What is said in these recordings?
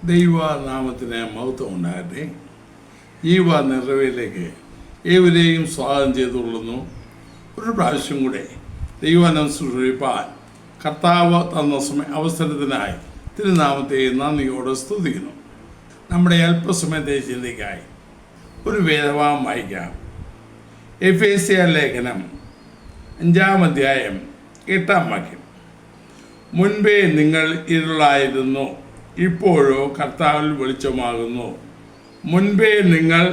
ദൈവനാമത്തിന് മഹത്വം ഉണ്ടാകട്ടെ. ജീവ നിറവിലേക്ക് ഏവരെയും സ്വാഗതം ചെയ്തുകൊള്ളുന്നു. ഒരു പ്രാവശ്യം കൂടെ ദൈവനം സൃഷ്ടിപ്പാൻ കർത്താവ് തന്ന അവസരത്തിനായി തിരുനാമത്തെ നന്ദിയോടെ സ്തുതിക്കുന്നു. നമ്മുടെ അല്പസമയത്തെ ചിന്തയ്ക്കായി ഒരു വേദഭാഗം വായിക്കാം. എഫേസ്യ ലേഖനം 5-ാം അധ്യായം 8-ാം വാക്യം. മുൻപേ നിങ്ങൾ ഇരുളായിരുന്നു, ഇപ്പോഴോ കർത്താവിൽ വെളിച്ചമാകുന്നു. മുൻപേ നിങ്ങൾ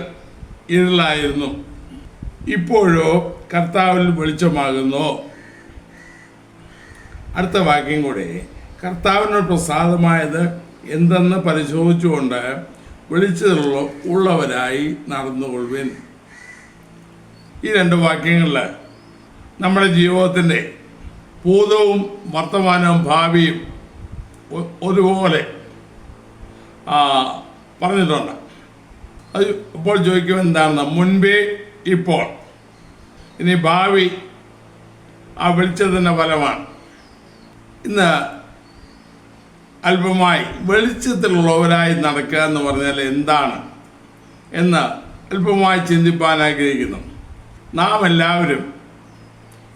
ഇരുളായിരുന്നു, ഇപ്പോഴോ കർത്താവിൽ വെളിച്ചമാകുന്നു. അടുത്ത വാക്യം കൂടെ, കർത്താവിനോട് പ്രസാദമായത് എന്തെന്ന് പരിശോധിച്ചുകൊണ്ട് വെളിച്ചമുള്ളവരായി നടന്നുകൊള്ളുവിൻ. ഈ രണ്ട് വാക്യങ്ങളിൽ നമ്മുടെ ജീവിതത്തിൻ്റെ ഭൂതവും വർത്തമാനവും ഭാവിയും ഒരുപോലെ പറഞ്ഞിട്ടുണ്ട്. അത് ഇപ്പോൾ ചോദിക്കുമ്പോൾ എന്താണെന്ന്, മുൻപേ, ഇപ്പോൾ, ഇനി ഭാവി ആ വെളിച്ചത്തിൻ്റെ ഫലമാണ്. ഇന്ന് അല്പമായി വെളിച്ചത്തിലുള്ളവരായി നടക്കുക എന്ന് പറഞ്ഞാൽ എന്താണ് എന്ന് അല്പമായി ചിന്തിപ്പാൻ ആഗ്രഹിക്കുന്നു. നാം എല്ലാവരും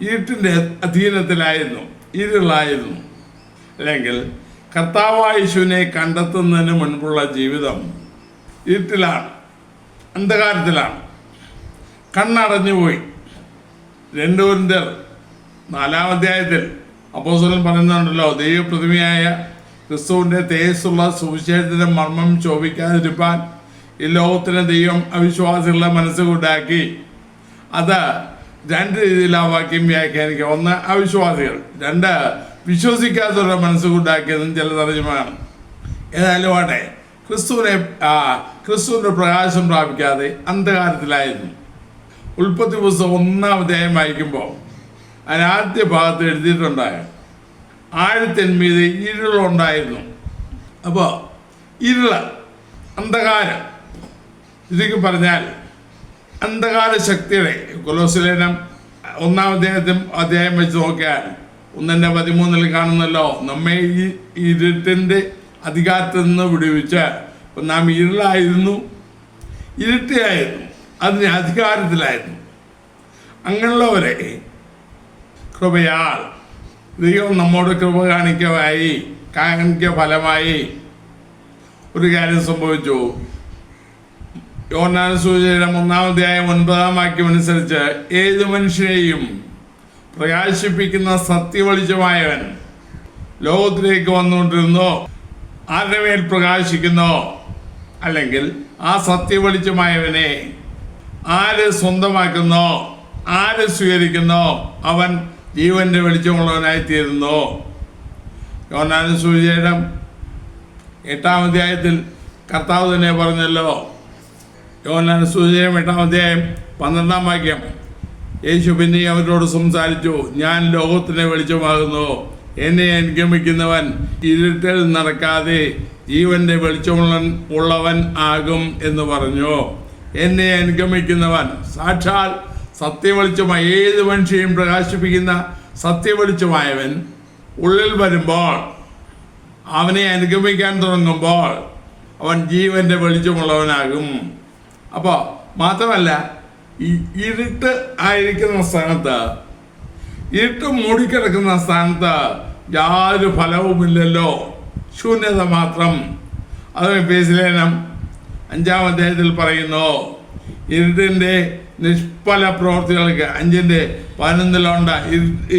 ഇരുട്ടിൻ്റെ അധീനത്തിലായിരുന്നു, ഇരുളായിരുന്നു. അല്ലെങ്കിൽ കർത്താവായ യേശുവിനെ കണ്ടെത്തുന്നതിന് മുൻപുള്ള ജീവിതം ഇരുട്ടിലാണ്, അന്ധകാരത്തിലാണ്, കണ്ണടഞ്ഞുപോയി. 2 കൊരിന്ത്യർ 4-ാം അധ്യായത്തിൽ അപ്പോസ്തലൻ പറയുന്നുണ്ടല്ലോ, ദൈവപ്രതിമയായ ക്രിസ്തുവിൻ്റെ തേജസ്സുള്ള സുവിശേഷത്തിൻ്റെ മർമ്മം ശോഭിക്കാതിരിപ്പാൻ ഈ ലോകത്തിന് ദൈവം അവിശ്വാസികളുടെ മനസ്സുകൊണ്ടാക്കി. അത് 2 രീതിയിൽ ആ വാക്യം വ്യാഖ്യാനിക്കുക. 1, അവിശ്വാസികൾ; 2, വിശ്വസിക്കാത്തവരുടെ മനസ്സുകൊണ്ടാക്കിയതും ചില തർജ്ജമയാണ്. ഏതായാലും ആട്ടെ, ക്രിസ്തുവിൻ്റെ പ്രകാശം പ്രാപിക്കാതെ അന്ധകാരത്തിലായിരുന്നു. ഉൽപ്പത്തി പുസ്തകം 1-ാം അധ്യായം വായിക്കുമ്പോൾ അതിനാദ്യ ഭാഗത്ത് എഴുതിയിട്ടുണ്ടായ ആഴത്തിന്മീതെ ഇരുളുണ്ടായിരുന്നു. അപ്പോൾ അന്ധകാരം, ശരിക്കും പറഞ്ഞാൽ അന്ധകാര ശക്തിയുടെ കൊലോസ്യലേഖനം 1-ാം അധ്യായം വെച്ച് നോക്കിയാൽ 1:13 കാണുന്നല്ലോ, നമ്മെ ഈ ഇരുട്ടിൻ്റെ അധികാരത്തിൽ നിന്ന് വിടുവിച്ച്. അപ്പം നാം ഇരുളായിരുന്നു, ഇരുട്ടിയായിരുന്നു, അതിന് അധികാരത്തിലായിരുന്നു. അങ്ങനെയുള്ളവരെ കൃപയാൽ ദൈവം നമ്മോട് കൃപ കാണിക്ക ഫലമായി ഒരു കാര്യം സംഭവിച്ചു. യോഹന്നാൻ സുവിശേഷം 1-ാം അധ്യായം 9-ാം വാക്യം അനുസരിച്ച്, ഏത് മനുഷ്യനെയും പ്രകാശിപ്പിക്കുന്ന സത്യവെളിച്ചമായവൻ ലോകത്തിലേക്ക് വന്നുകൊണ്ടിരുന്നോ, ആരുടെ മേൽ പ്രകാശിക്കുന്നോ, അല്ലെങ്കിൽ ആ സത്യവെളിച്ചമായവനെ ആര് സ്വന്തമാക്കുന്നോ, ആര് സ്വീകരിക്കുന്നോ, അവൻ ജീവന്റെ വെളിച്ചമുള്ളവനായിത്തീരുന്നു. യോഹന്നാൻ സുവിശേഷം 8-ാം അധ്യായത്തിൽ കർത്താവ് തന്നെ പറഞ്ഞല്ലോ. യോഹന്നാൻ സുവിശേഷം 8-ാം അധ്യായം 12-ാം വാക്യം, യേശു പിന്നെ അവരോട് സംസാരിച്ചു, ഞാൻ ലോകത്തിന് വെളിച്ചമാകുന്നു. എന്നെ അനുഗമിക്കുന്നവൻ ഇരുട്ടിൽ നടക്കാതെ ജീവന്റെ വെളിച്ചമുള്ളവൻ ആകും എന്ന് പറഞ്ഞു. എന്നെ അനുഗമിക്കുന്നവൻ, സാക്ഷാൽ സത്യവെളിച്ചമായി ഏത് മനുഷ്യയും പ്രകാശിപ്പിക്കുന്ന സത്യവെളിച്ചമായവൻ ഉള്ളിൽ വരുമ്പോൾ, അവനെ അനുഗമിക്കാൻ തുടങ്ങുമ്പോൾ അവൻ ജീവന്റെ വെളിച്ചമുള്ളവനാകും. അപ്പോൾ മാത്രമല്ല, ഈ ഇരുട്ട് ആയിരിക്കുന്ന സ്ഥാനത്ത്, ഇരുട്ട് മൂടിക്കിടക്കുന്ന സ്ഥാനത്ത് യാതൊരു ഫലവുമില്ലല്ലോ, ശൂന്യത മാത്രം. അത് എഫേസ്യലേഖനം 5-ാം അധ്യായത്തിൽ പറയുന്നു, ഇരുട്ടിൻ്റെ നിഷ്ഫല പ്രവൃത്തികൾക്ക് 5:11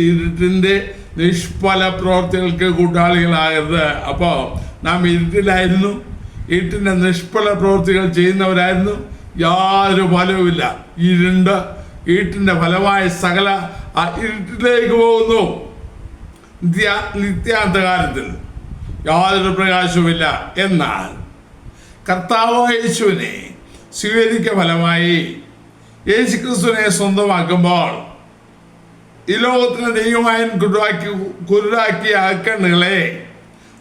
ഇരുട്ടിൻ്റെ നിഷ്ഫല പ്രവൃത്തികൾക്ക് കൂട്ടാളികളാകരുത്. അപ്പോൾ നാം ഇരുട്ടിലായിരുന്നു, ഇരുട്ടിൻ്റെ നിഷ്ഫല പ്രവൃത്തികൾ ചെയ്യുന്നവരായിരുന്നു. യാതൊരു ഫലവുമില്ല. ഇരുട്ടിൻ്റെ ഫലമായ സകല ആ ഇരുട്ടിലേക്ക് പോകുന്നു. നിത്യാന്ധകാരത്തിൽ യാതൊരു പ്രകാശവുമില്ല. എന്നാൽ കർത്താവായ യേശുവിനെ സ്വീകരിക്ക ഫലമായി യേശുക്രിസ്തുവിനെ സ്വന്തമാക്കുമ്പോൾ ഈ ലോകത്തിന് ദൈവമായൻ കുരുടാക്കിയ കണ്ണുകളെ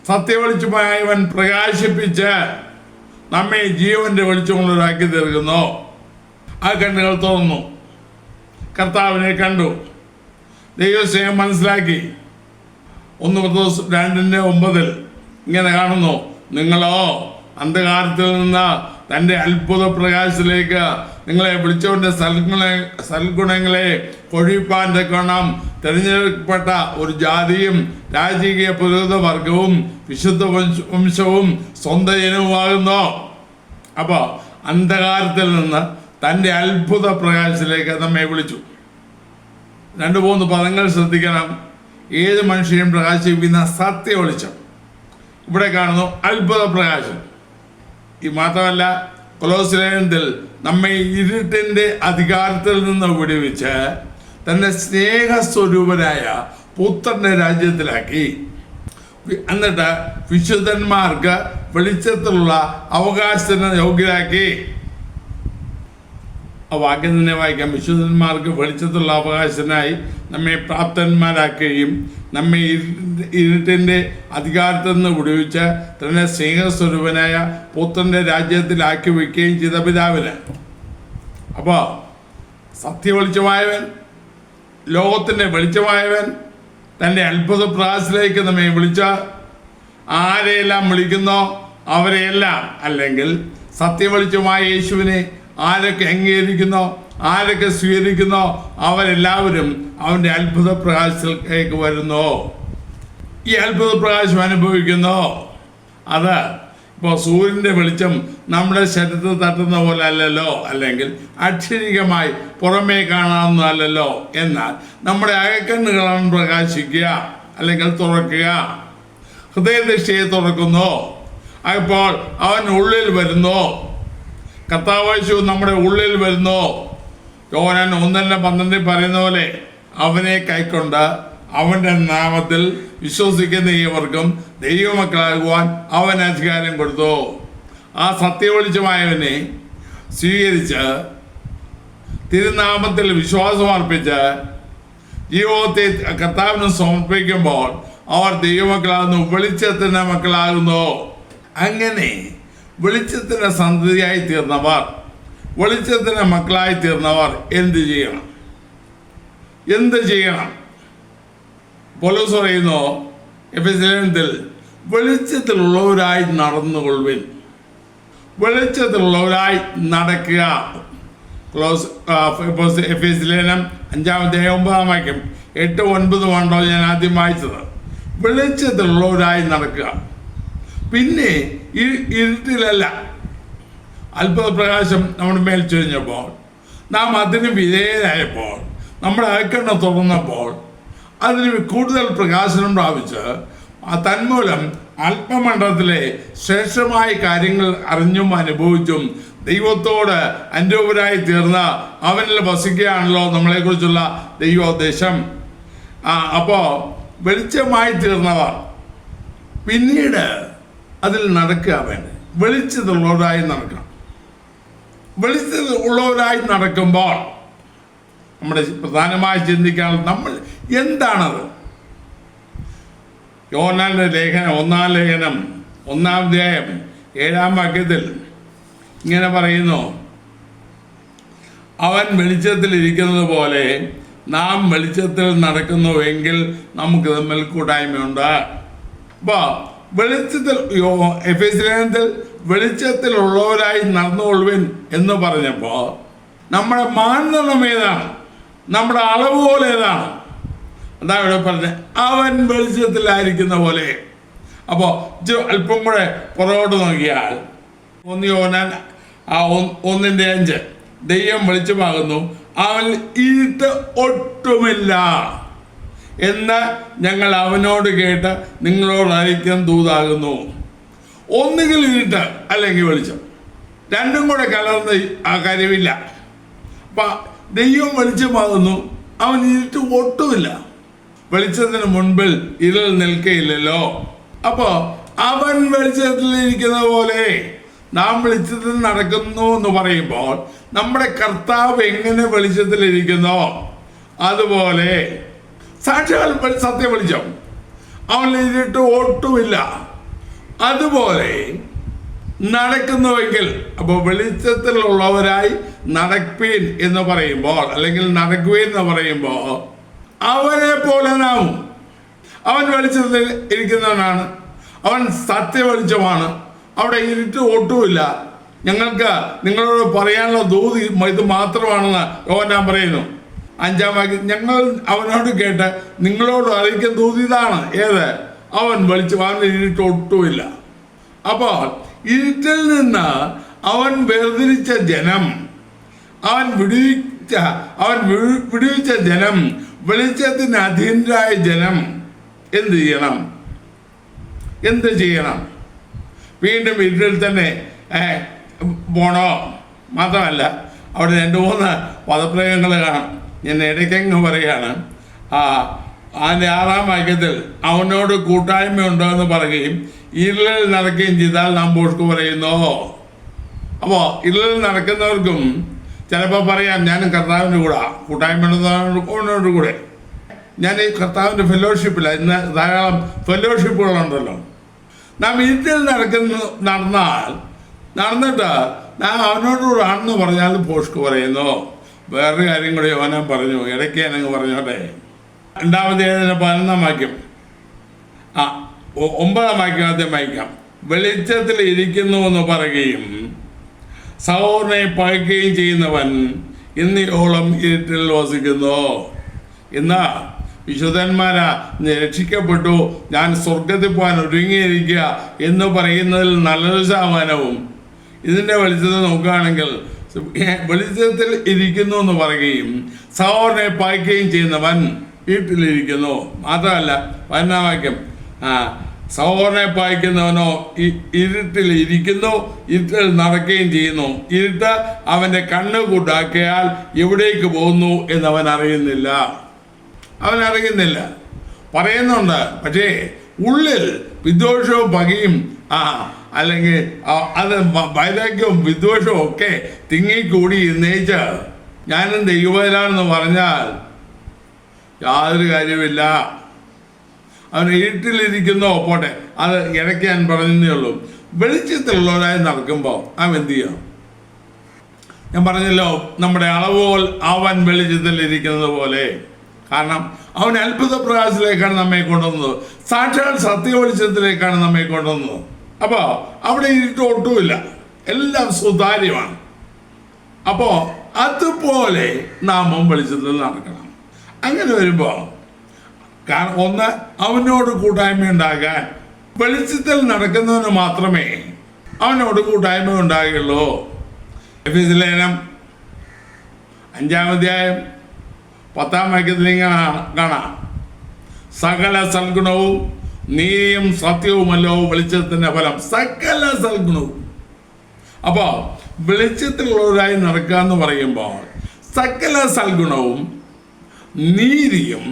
സത്യവെളിച്ചമായവൻ പ്രകാശിപ്പിച്ച് നമ്മെ ജീവന്റെ വെളിച്ചമുള്ളവരാക്കി തീർക്കുന്നു. ആ കണ്ണുകൾ തുറന്നു, കർത്താവിനെ കണ്ടു, ദൈവസ്നേഹം മനസ്സിലാക്കി. 1 പത്രോസ് 2:9 ഇങ്ങനെ കാണുന്നു, നിങ്ങളോ അന്ധകാരത്തിൽ നിന്ന് തൻ്റെ അത്ഭുത പ്രകാശത്തിലേക്ക് നിങ്ങളെ വിളിച്ചവൻ്റെ സൽഗുണങ്ങളെ കൊഴിപ്പാൻ തക്കണം തിരഞ്ഞെടുക്കപ്പെട്ട ഒരു ജാതിയും രാജകീയ പുരോഹിത വർഗവും വിശുദ്ധ വംശവും സ്വന്തം ഇനവുമാകുന്നു. അപ്പോൾ അന്ധകാരത്തിൽ നിന്ന് തൻ്റെ അത്ഭുത പ്രകാശത്തിലേക്ക് നമ്മെ വിളിച്ചു. 2-3 പദങ്ങൾ ശ്രദ്ധിക്കണം. ഏത് മനുഷ്യനും പ്രകാശിപ്പിക്കുന്ന സത്യ വെളിച്ചം. ഇവിടെ കാണുന്നു അത്ഭുത പ്രകാശം. ഈ മാത്രമല്ല കൊലോസ്യത്തിൽ നമ്മെ ഇരുട്ടിൻ്റെ അധികാരത്തിൽ നിന്ന് വിടുവിച്ച് തൻ്റെ സ്നേഹസ്വരൂപനായ പുത്രൻ്റെ രാജ്യത്തിലാക്കി. എന്നിട്ട് വിശുദ്ധന്മാർക്ക് വെളിച്ചത്തിലുള്ള അവകാശത്തിന് യോഗ്യരാക്കി. ആ വാക്യം തന്നെ വായിക്കാം. വിശുദ്ധന്മാർക്ക് വെളിച്ചത്തിലുള്ള അവകാശത്തിനായി നമ്മെ പ്രാപ്തന്മാരാക്കുകയും നമ്മെ ഇരുട്ടിൻ്റെ അധികാരത്തിൽ നിന്ന് വിടുവിച്ച് തന്നെ സ്നേഹസ്വരൂപനായ പുത്രൻ്റെ രാജ്യത്തിലാക്കി വയ്ക്കുകയും ചെയ്ത പിതാവിന്. അപ്പോൾ സത്യവെളിച്ചമായവൻ, ലോകത്തിൻ്റെ വെളിച്ചമായവൻ തൻ്റെ അത്ഭുത പ്രകാശത്തിലേക്ക് നമ്മെ വിളിച്ച ആരെയെല്ലാം വിളിക്കുന്നോ അവരെയെല്ലാം, അല്ലെങ്കിൽ സത്യവെളിച്ചമായ യേശുവിനെ ആരൊക്കെ അംഗീകരിക്കുന്നോ ആരൊക്കെ സ്വീകരിക്കുന്നോ അവരെല്ലാവരും അവൻ്റെ അത്ഭുത പ്രകാശത്തിലേക്ക് വരുന്നു. ഈ അത്ഭുത പ്രകാശം അനുഭവിക്കുന്നു. അത് ഇപ്പോൾ സൂര്യൻ്റെ വെളിച്ചം നമ്മുടെ ശരീരത്തിൽ തട്ടുന്ന പോലെ അല്ലല്ലോ, അല്ലെങ്കിൽ അക്ഷരികമായി പുറമേ കാണാവുന്നതല്ലോ. എന്നാൽ നമ്മുടെ അകക്കണ്ണുകളാണ് പ്രകാശിക്കുക, അല്ലെങ്കിൽ തുറക്കുക. ഹൃദയദൃഷ്ടിയെ തുറക്കുന്നു. അപ്പോൾ അവൻ ഉള്ളിൽ വരുന്നു. കർത്താവ് നമ്മുടെ ഉള്ളിൽ വരുന്നു. യോഹന്നാൻ 1:12 പറയുന്ന പോലെ അവനെ കൈക്കൊണ്ട് അവൻ്റെ നാമത്തിൽ വിശ്വസിക്കുന്ന ഏവർക്കും ദൈവമക്കളാകുവാൻ അവൻ അധികാരം കൊടുത്തു. ആ സത്യവെളിച്ചമായവനെ സ്വീകരിച്ച് തിരുനാമത്തിൽ വിശ്വാസമർപ്പിച്ച് ജീവിതത്തെ കർത്താവിന് സമർപ്പിക്കുമ്പോൾ അവർ ദൈവമക്കളാകുന്നു, വെളിച്ചത്തിൻ്റെ മക്കളാകുന്നു. അങ്ങനെ വെളിച്ചത്തിൻ്റെ സന്തതിയായി തീർന്നവർ, വെളിച്ചത്തിൻ്റെ മക്കളായി തീർന്നവർ എന്ത് ചെയ്യണം? പൗലോസ് പറയുന്നു എഫെസ്യർ വെളിച്ചത്തിലുള്ളവരായി നടന്നുകൊള്ളുവിൻ. വെളിച്ചത്തിലുള്ളവരായി നടക്കുക. എഫെസ്യർ 5:9 8-9 ഞാൻ ആദ്യം വായിച്ചത്. വെളിച്ചത്തിലുള്ളവരായി നടക്കുക. പിന്നെ ഇരുട്ടിലല്ല. അത്ഭുത പ്രകാശം നമ്മുടെ മേൽ ചൊരിഞ്ഞപ്പോൾ, നാം അതിന് വിധേയരായപ്പോൾ, നമ്മുടെ അകക്കണ്ണ് തുറന്നപ്പോൾ അതിന് കൂടുതൽ പ്രകാശനം പ്രാപിച്ച് തന്മൂലം ആത്മമണ്ഡലത്തിലെ ശ്രേഷ്ഠമായ കാര്യങ്ങൾ അറിഞ്ഞും അനുഭവിച്ചും ദൈവത്തോട് അനുരൂപരായി തീർന്ന് അവനിൽ വസിക്കുകയാണല്ലോ നമ്മളെക്കുറിച്ചുള്ള ദൈവോദ്ദേശം. അപ്പോൾ വെളിച്ചമായി തീർന്നവർ പിന്നീട് അതിൽ നടക്കുക വേണ്ടത്. വെളിച്ചത്തുള്ളവരായി നടക്കണം. വെളിച്ചത്തുള്ളവരായി നടക്കുമ്പോൾ നമ്മുടെ പ്രധാനമായി ചിന്തിക്കാൻ നമ്മൾ എന്താണത്? യോഹന്നാന്റെ ലേഖനം 1-ാം ലേഖനം 1-ാം അധ്യായം 7-ാം വാക്യത്തിൽ ഇങ്ങനെ പറയുന്നു, അവൻ വെളിച്ചത്തിൽ ഇരിക്കുന്നത് പോലെ നാം വെളിച്ചത്തിൽ നടക്കുന്നുവെങ്കിൽ നമുക്ക് തമ്മിൽ കൂട്ടായ്മയുണ്ട്. അപ്പോൾ വെളിച്ചത്തിൽ എഫെസ്യർ വെളിച്ചത്തിലുള്ളവരായി നടന്നുകൊള്ളുവിൻ എന്ന് പറഞ്ഞപ്പോൾ നമ്മുടെ മാനദണ്ഡം ഏതാണ്? നമ്മുടെ അളവുകോൽ ഏതാണ്? അതാ ഇവിടെ പറഞ്ഞത്, അവൻ വെളിച്ചത്തിലായിരിക്കുന്ന പോലെ. അപ്പോൾ അല്പം കൂടെ പുറകോട്ട് നോക്കിയാൽ 1 യോഹന്നാൻ 1:5 ദൈവം വെളിച്ചമാകുന്നു, അവൻ ഇരുട്ട് ഒട്ടുമില്ല എന്ന് ഞങ്ങൾ അവനോട് കേട്ട് നിങ്ങളോട് അറിയിക്കാൻ ദൂതാകുന്നു. ഒന്നുകിൽ ഇരുട്ട് അല്ലെങ്കിൽ വെളിച്ചം, രണ്ടും കൂടെ കലർന്ന് ആ കാര്യമില്ല. അപ്പം ദൈവം വെളിച്ചമാകുന്നു, അവൻ ഇരുട്ട് ഒട്ടുമില്ല. വെളിച്ചത്തിന് മുൻപിൽ ഇരുൾ നിൽക്കയില്ലല്ലോ. അപ്പോൾ അവൻ വെളിച്ചത്തിലിരിക്കുന്ന പോലെ നാം വെളിച്ചത്തിൽ നടക്കുന്നു എന്ന് പറയുമ്പോൾ നമ്മുടെ കർത്താവ് എങ്ങനെ വെളിച്ചത്തിലിരിക്കുന്നോ അതുപോലെ സാക്ഷാൽ സത്യ വെളിച്ചം, അവൻ ഇരുട്ട് ഒട്ടുമില്ല. അതുപോലെ നടക്കുന്നുവെങ്കിൽ, അപ്പോൾ വെളിച്ചത്തിലുള്ളവരായി നടപ്പീൻ എന്ന് പറയുമ്പോൾ, അല്ലെങ്കിൽ നടക്കുവീൻ എന്ന് പറയുമ്പോൾ അവനെ പോലെ നാം, അവൻ വെളിച്ചത്തിൽ ഇരിക്കുന്നവനാണ്, അവൻ സത്യ വെളിച്ചമാണ്, അവിടെ ഇരുട്ട് ഒട്ടുമില്ല. ഞങ്ങൾക്ക് നിങ്ങളോട് പറയാനുള്ള ദൂത് ഇത് മാത്രമാണെന്ന് യോഹന്നാൻ പറയുന്നു. 5-ാം വാക്യം, ഞങ്ങൾ അവനോട് കേട്ട് നിങ്ങളോട് അറിയിക്കുന്ന ദൂത് ഇതാണ്. ഏത്? അവൻ അവൻ്റെ ഇരുട്ട് ഒട്ടുമില്ല. അപ്പോൾ ഇരുട്ടിൽ നിന്ന് അവൻ വേർതിരിച്ച ജനം, അവൻ വിടുവിച്ച ജനം, വെളിച്ചത്തിന് അധീനരായ ജനം എന്ത് ചെയ്യണം? വീണ്ടും ഇരുട്ടിൽ തന്നെ പോണോ? മാത്രമല്ല അവിടെ 2-3 പദപ്രയോഗങ്ങൾ കാണാം. ഞാൻ ഇടയ്ക്കങ്ങ് പറയുകയാണ്. അതിൻ്റെ 6-ാം വാക്യത്തിൽ അവനോട് കൂട്ടായ്മ ഉണ്ടോ എന്ന് പറയുകയും ഇരുളിൽ നടക്കുകയും ചെയ്താൽ നാം പോഷ്കു പറയുന്നു. അപ്പോൾ ഇരുളിൽ നടക്കുന്നവർക്കും ചിലപ്പോൾ പറയാം, ഞാനും കർത്താവിൻ്റെ കൂട്ടായ്മയോട് കൂടെ, ഞാൻ ഈ കർത്താവിൻ്റെ ഫെലോഷിപ്പില്ല. ഇന്ന് ധാരാളം ഫെലോഷിപ്പുകളുണ്ടല്ലോ. നാം ഇരുട്ടിൽ നടന്നിട്ട് നാം അവനോടുകൂടെ ആണെന്ന് പറഞ്ഞാൽ പോഷ്കു പറയുന്നു. വേറൊരു കാര്യം കൂടി യോഹന്നാൻ പറഞ്ഞു, ഇടയ്ക്ക് ഞാനങ്ങ് പറഞ്ഞോട്ടെ. 11-ാം വാക്യം, 9-ാം വാക്യം ആദ്യം വായിക്കാം. വെളിച്ചത്തിൽ ഇരിക്കുന്നു എന്ന് പറയുകയും സഹോദരനെ പകയ്ക്കുകയും ചെയ്യുന്നവൻ ഇന്നയോളം ഇരുട്ടിൽ വസിക്കുന്നു. ഇന്ന് വിശുദ്ധന്മാരാ രക്ഷിക്കപ്പെട്ടു, ഞാൻ സ്വർഗത്തിൽ പോകാൻ ഒരുങ്ങിയിരിക്കുക എന്ന് പറയുന്നതിൽ നല്ലൊരു ശതമാനവും ഇതിൻ്റെ വെളിച്ചത്തിൽ നോക്കുകയാണെങ്കിൽ വെളിച്ചത്തിൽ ഇരിക്കുന്നു എന്ന് പറയുകയും സഹോദരനെ പകയ്ക്കുകയും ചെയ്യുന്നവൻ വീട്ടിലിരിക്കുന്നു. മാത്രമല്ല 11-ാം വാക്യം, സഹോദരനെ പായിക്കുന്നവനോ ഇരുട്ടിൽ ഇരിക്കുന്നു, ഇരുട്ടിൽ നടക്കുകയും ചെയ്യുന്നു. ഇരുട്ട് അവൻ്റെ കണ്ണ് കൂട്ടാക്കിയാൽ എവിടേക്ക് പോകുന്നു എന്നവൻ അറിയുന്നില്ല. പറയുന്നുണ്ട്, പക്ഷേ ഉള്ളിൽ വിദ്വേഷവും പകയും അല്ലെങ്കിൽ അത് വൈരാഗ്യവും വിദ്വേഷവും ഒക്കെ തിങ്ങിക്കൂടി എന്നേച്ച് ഞാനും ദൈവത്തിലാണെന്ന് പറഞ്ഞാൽ യാതൊരു കാര്യമില്ല. അവൻ ഇരുട്ടിലിരിക്കുന്നോ പോട്ടെ, അത് ഇടയ്ക്ക് ഞാൻ പറഞ്ഞതേ ഉള്ളൂ. വെളിച്ചത്തിലുള്ളവരായി നടക്കുമ്പോൾ അവൻ എന്ത് ചെയ്യണം? ഞാൻ പറഞ്ഞല്ലോ, നമ്മുടെ അളവുകൾ അവൻ വെളിച്ചത്തിലിരിക്കുന്നത് പോലെ. കാരണം അവൻ അത്ഭുത പ്രകാശത്തിലേക്കാണ് നമ്മെ കൊണ്ടുവന്നത്, സാക്ഷാൽ സത്യ വെളിച്ചത്തിലേക്കാണ് നമ്മെ കൊണ്ടുവന്നത്. അപ്പോൾ അവിടെ ഇരുട്ട് ഒട്ടുമില്ല, എല്ലാം സുതാര്യമാണ്. അപ്പോൾ അതുപോലെ നാമും വെളിച്ചത്തിൽ നടക്കണം. അങ്ങനെ വരുമ്പോൾ കാരണം ഒന്ന്, അവനോട് കൂട്ടായ്മ ഉണ്ടാകാൻ വെളിച്ചത്തിൽ നടക്കുന്നവന് മാത്രമേ അവനോട് കൂട്ടായ്മ ഉണ്ടാകുള്ളൂ. എഫെസ്യ ലേഖനം 5-ാം അധ്യായം 10-ാം വാക്യത്തിൽ ഇങ്ങനെ കാണാം, സകല സൽഗുണവും നീതിയും സത്യവുമല്ലോ വെളിച്ചത്തിൻ്റെ ഫലം. സകല സൽഗുണവും. അപ്പോൾ വെളിച്ചത്തിലുള്ളവരായി നടക്കുക എന്ന് പറയുമ്പോൾ സകല സൽഗുണവും നീതിയും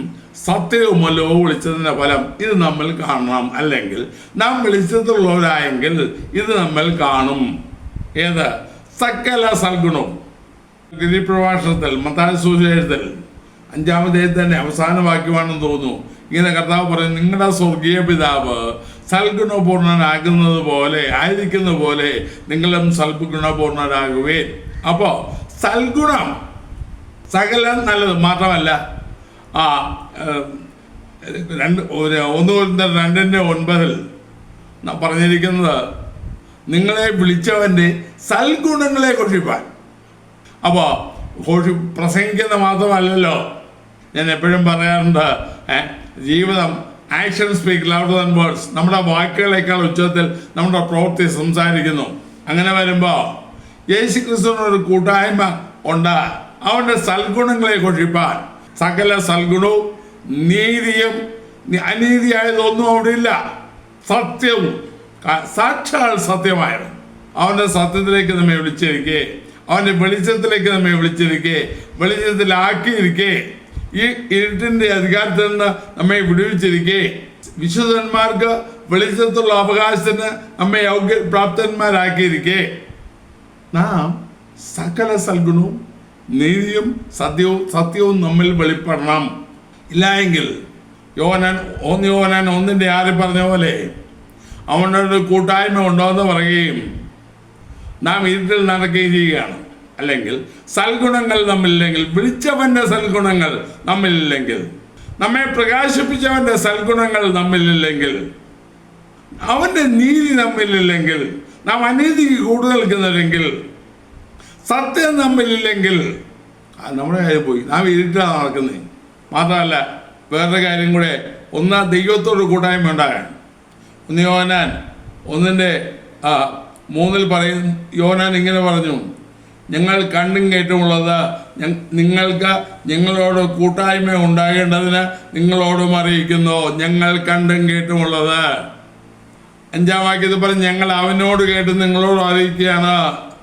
സത്യവുമല്ലോ വെളിച്ചത്തിൻ്റെ ഫലം ഇത് നമ്മൾ കാണണം. അല്ലെങ്കിൽ നാം വെളിച്ചത്തിലുള്ളവരായെങ്കിൽ ഇത് നമ്മൾ കാണും. ഏത്? സകല സൽഗുണവും. ഗിരിപ്രഭാഷണത്തിൽ മത്തായി സുവിശേഷത്തിൽ 5-ാം അധ്യായത്തിൻ്റെ അവസാന വാക്യമാണെന്ന് തോന്നുന്നു. ഇങ്ങനെ കർത്താവ് പറയും, നിങ്ങളുടെ സ്വർഗീയ പിതാവ് സൽഗുണപൂർണനാകുന്നത് പോലെ ആയിരിക്കുന്ന പോലെ നിങ്ങളും സൽഗുണപൂർണരാകുവേ. അപ്പോൾ സൽഗുണം സകലം നല്ലത് മാത്രമല്ല. 1 കൊരിന്ത്യർ 2:9 പറഞ്ഞിരിക്കുന്നത് നിങ്ങളെ വിളിച്ചവൻ്റെ സൽഗുണങ്ങളെ ഘോഷിപ്പാൻ. അപ്പോൾ പ്രസംഗിക്കുന്ന മാത്രമല്ലല്ലോ. ഞാൻ എപ്പോഴും പറയാറുണ്ട്, ജീവിതം action speak louder than words. നമ്മുടെ വാക്കുകളേക്കാൾ ഉച്ചത്തിൽ നമ്മുടെ പ്രവൃത്തി സംസാരിക്കുന്നു. അങ്ങനെ വരുമ്പോൾ യേശുക്രിസ്തുവിനൊരു കൂട്ടായ്മ ഉണ്ട്, അവൻ്റെ സൽഗുണങ്ങളെ ഘോഷിപ്പാൻ. സകല സൽഗുണവും നീതിയും അനീതിയായതൊന്നും അവിടെ ഇല്ല. സത്യവും സാക്ഷാൽ സത്യമായത് അവൻ്റെ സത്യത്തിലേക്ക് നമ്മെ വിളിച്ചിരിക്കേ, അവൻ്റെ വെളിച്ചത്തിലേക്ക് നമ്മെ വിളിച്ചിരിക്കേ, വെളിച്ചത്തിലാക്കിയിരിക്കേ, ഈ ഇരുട്ടിൻ്റെ അധികാരത്തിൽ നിന്ന് നമ്മെ വിടുവിച്ചിരിക്കേ, വിശുദ്ധന്മാർക്ക് വെളിച്ചത്തുള്ള അവകാശത്തിന് നമ്മെ പ്രാപ്തന്മാരാക്കിയിരിക്കേ. നാം സകല സൽഗുണവും നീതിയും സത്യവും നമ്മിൽ വെളിപ്പെടണം. ഇല്ലായെങ്കിൽ യോഹന്നാൻ 1:6 പറഞ്ഞ പോലെ അവനൊരു കൂട്ടായ്മ ഉണ്ടോ എന്ന് പറയുകയും നാം ഇരുട്ടിൽ നടക്കുകയും ചെയ്യുകയാണ്. അല്ലെങ്കിൽ സൽഗുണങ്ങൾ നമ്മില്ലെങ്കിൽ, വിളിച്ചവൻ്റെ സൽഗുണങ്ങൾ നമ്മിലില്ലെങ്കിൽ, നമ്മെ പ്രകാശിപ്പിച്ചവൻ്റെ സൽഗുണങ്ങൾ നമ്മിലില്ലെങ്കിൽ, അവൻ്റെ നീതി നമ്മിലില്ലെങ്കിൽ, നാം അനീതിക്ക് കൂടുതൽ നിൽക്കുന്നവരെങ്കിൽ, സത്യം നമ്മിലില്ലെങ്കിൽ നമ്മുടെ കാര്യം പോയി, നാം ഇരുട്ടാണ് നടക്കുന്നത്. മാത്രമല്ല വേറൊരു കാര്യം കൂടെ, ഒന്ന് ദൈവത്തോട് കൂട്ടായ്മ ഉണ്ടാകാൻ. 1 യോഹന്നാൻ 1:3 പറയും, യോഹന്നാൻ ഇങ്ങനെ പറഞ്ഞു, ഞങ്ങൾ കണ്ടും കേട്ടുമുള്ളത് നിങ്ങൾക്ക് ഞങ്ങളോട് കൂട്ടായ്മ ഉണ്ടാകേണ്ടതിന് നിങ്ങളോടും അറിയിക്കുന്നു. ഞങ്ങൾ കണ്ടും കേട്ടുമുള്ളത്. 5-ാം വാക്യത്തിൽ പറഞ്ഞ്, ഞങ്ങൾ അവനോട് കേട്ട് നിങ്ങളോട് അറിയിക്കുകയാണ്.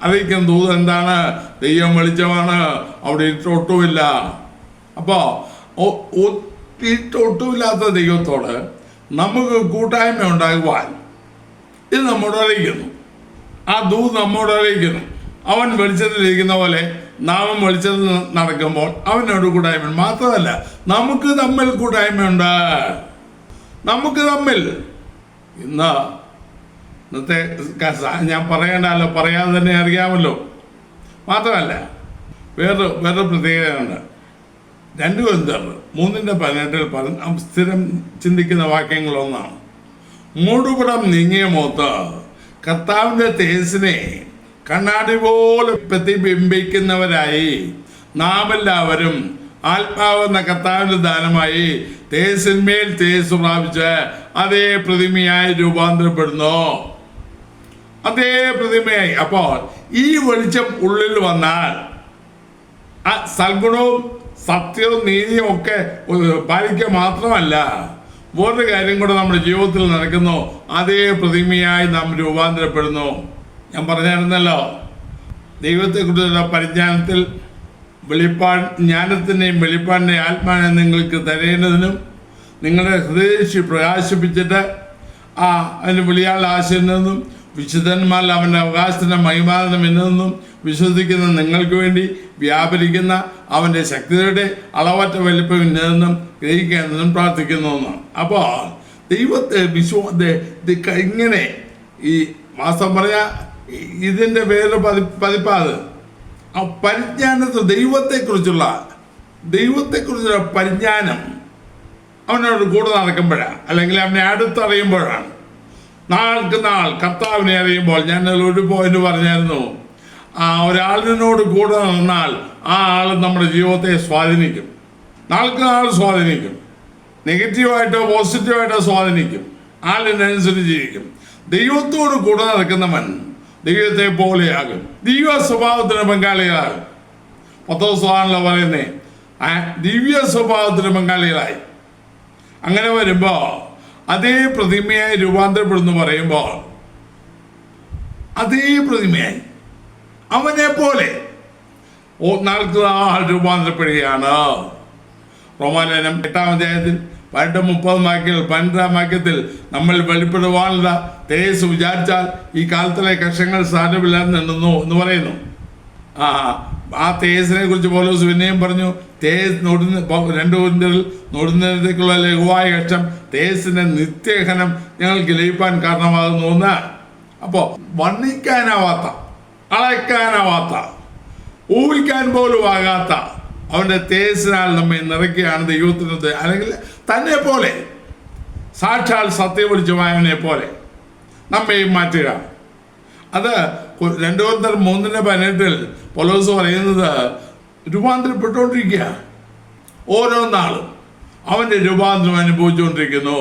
അറിയിക്കുന്ന ദൂത് എന്താണ്? ദൈവം വെളിച്ചമാണ്, അവിടെ ഇരുട്ടൊട്ടുമില്ല. അപ്പോൾ ഇരുട്ടൊട്ടുമില്ലാത്ത ദൈവത്തോട് നമുക്ക് കൂട്ടായ്മ ഉണ്ടാകുവാൻ ഇത് നമ്മോട് അറിയിക്കുന്നു. ആ ദൂത് നമ്മോട് അറിയിക്കുന്നു. അവൻ വെളിച്ചത്തിലിരിക്കുന്ന പോലെ നാം വെളിച്ചത്തിൽ നടക്കുമ്പോൾ അവനോട് കൂട്ടായ്മ. മാത്രമല്ല നമുക്ക് തമ്മിൽ കൂട്ടായ്മയുണ്ട്. നമുക്ക് തമ്മിൽ ഇന്നത്തെ ഞാൻ പറയേണ്ടല്ലോ, പറയാതെ തന്നെ അറിയാമല്ലോ. മാത്രമല്ല വേറെ പ്രത്യേകതയുണ്ട്. 2 കൊരിന്ത്യർ 3:18 സ്ഥിരം ചിന്തിക്കുന്ന വാക്യങ്ങളൊന്നാണ്. മൂടുപടം നീങ്ങിയ മുഖത്ത് കർത്താവിൻ്റെ തേജസ്സിനെ കണ്ണാടി പോലെ പ്രതിബിംബിക്കുന്നവരായി നാം എല്ലാവരും ആത്മാവെന്ന കർത്താവിൻ്റെ ദാനമായി തേജസ്സിന്മേൽ തേജസ് പ്രാപിച്ച് അതേ പ്രതിമയായി രൂപാന്തരപ്പെടുന്നു. അതേ പ്രതിമയായി. അപ്പോൾ ഈ വെളിച്ചം ഉള്ളിൽ വന്നാൽ ആ സൽഗുണവും സത്യവും നീതിയും ഒക്കെ പാലിക്കുക മാത്രമല്ല, വേറൊരു കാര്യം കൂടെ നമ്മുടെ ജീവിതത്തിൽ നടക്കുന്നു. അതേ പ്രതിമയായി നാം രൂപാന്തരപ്പെടുന്നു. ഞാൻ പറഞ്ഞായിരുന്നല്ലോ, ദൈവത്തെക്കുറിച്ചുള്ള പരിജ്ഞാനത്തിൽ ജ്ഞാനത്തിൻ്റെയും വെളിപ്പാടിൻ്റെയും ആത്മാവിനെ നിങ്ങൾക്ക് തരേണ്ടതിനും നിങ്ങളുടെ ഹൃദയശി പ്രകാശിപ്പിച്ചിട്ട് അതിന് വിളിയാനുള്ള ആശയം നിന്നും വിശുദ്ധന്മാരിൽ അവൻ്റെ അവകാശത്തിൻ്റെ മഹിമാനം എന്നതെന്നും വിശ്വസിക്കുന്ന നിങ്ങൾക്ക് വേണ്ടി വ്യാപരിക്കുന്ന അവൻ്റെ ശക്തിയുടെ അളവറ്റ വലിപ്പം ഇന്നതെന്നും ഗ്രഹിക്കേണ്ടതെന്നും പ്രാർത്ഥിക്കുന്നു എന്നാണ്. അപ്പോൾ ദൈവത്തെ ഇങ്ങനെ ഈ മാസം പറഞ്ഞ ഇതിൻ്റെ വേറെ പതിപ്പാത് ആ പരിജ്ഞാനത്തിൽ ദൈവത്തെക്കുറിച്ചുള്ള പരിജ്ഞാനം അവനോട് കൂടെ നടക്കുമ്പോഴാണ്, അല്ലെങ്കിൽ അവനെ അടുത്തറിയുമ്പോഴാണ്. നാൾക്ക് നാൾ കർത്താവിനെ അറിയുമ്പോൾ, ഞാൻ ഒരു പോയിന്റ് പറഞ്ഞായിരുന്നു, ഒരാളിനോട് കൂടെ നിന്നാൽ ആ ആൾ നമ്മുടെ ജീവിതത്തെ സ്വാധീനിക്കും. നാൾക്ക് നാൾ സ്വാധീനിക്കും. നെഗറ്റീവായിട്ടോ പോസിറ്റീവായിട്ടോ സ്വാധീനിക്കും. ആളിനനുസരിച്ചിരിക്കും. ദൈവത്തോട് കൂടെ നടക്കുന്നവൻ ദൈവത്തെ പോലെയാകും. ദിവ്യ സ്വഭാവത്തിന് പങ്കാളികളാകും. പത്രോസാണല്ലോ പറയുന്നേ, ദിവ്യ സ്വഭാവത്തിന് പങ്കാളികളായി. അങ്ങനെ വരുമ്പോൾ അതേ പ്രതിമയായി രൂപാന്തരപ്പെടുന്നു പറയുമ്പോൾ അതേ പ്രതിമയായി അവനെ പോലെ നാൾക്ക് നാൾ രൂപാന്തരപ്പെടുകയാണ്. റോമാലേഖനം 8-ാം അധ്യായത്തിൽ 12-30 വാക്യത്തിൽ നമ്മൾ വെളിപ്പെടുവാനുള്ള തേജസ് വിചാരിച്ചാൽ ഈ കാലത്തിലെ കഷങ്ങൾ സാരമില്ലെന്നുണ്ടെന്നു എന്ന് പറയുന്നു. ആ തേജസിനെ കുറിച്ച് പൗലോസ് പിന്നെയും പറഞ്ഞു, 2 കൊരിന്ത്യരിൽ നൊടുന്നതിലേക്കുള്ള ലഘുവായ കഷ്ടം തേജസ്സിന്റെ നിത്യഹനം ഞങ്ങൾക്ക് ലഭിക്കാൻ കാരണമാകുന്നു എന്ന്. അപ്പോൾ വർണ്ണിക്കാനാവാത്ത, അളക്കാനാവാത്ത, ഊഹിക്കാൻ പോലും ആകാത്ത അവൻ്റെ തേജസ്സിനാൽ നമ്മെ നിറയ്ക്കുകയാണ് ദൈവത്തിൻ്റെ, അല്ലെങ്കിൽ തന്നെ പോലെ സാക്ഷാൽ സത്യവെളിച്ചമായവനെ പോലെ നമ്മയും മാറ്റുക. അത് 2 കൊരിന്ത്യർ 3:18 പൗലോസ് പറയുന്നത് രൂപാന്തരപ്പെട്ടുകൊണ്ടിരിക്കുക. ഓരോ നാളും അവൻ്റെ രൂപാന്തരം അനുഭവിച്ചുകൊണ്ടിരിക്കുന്നു.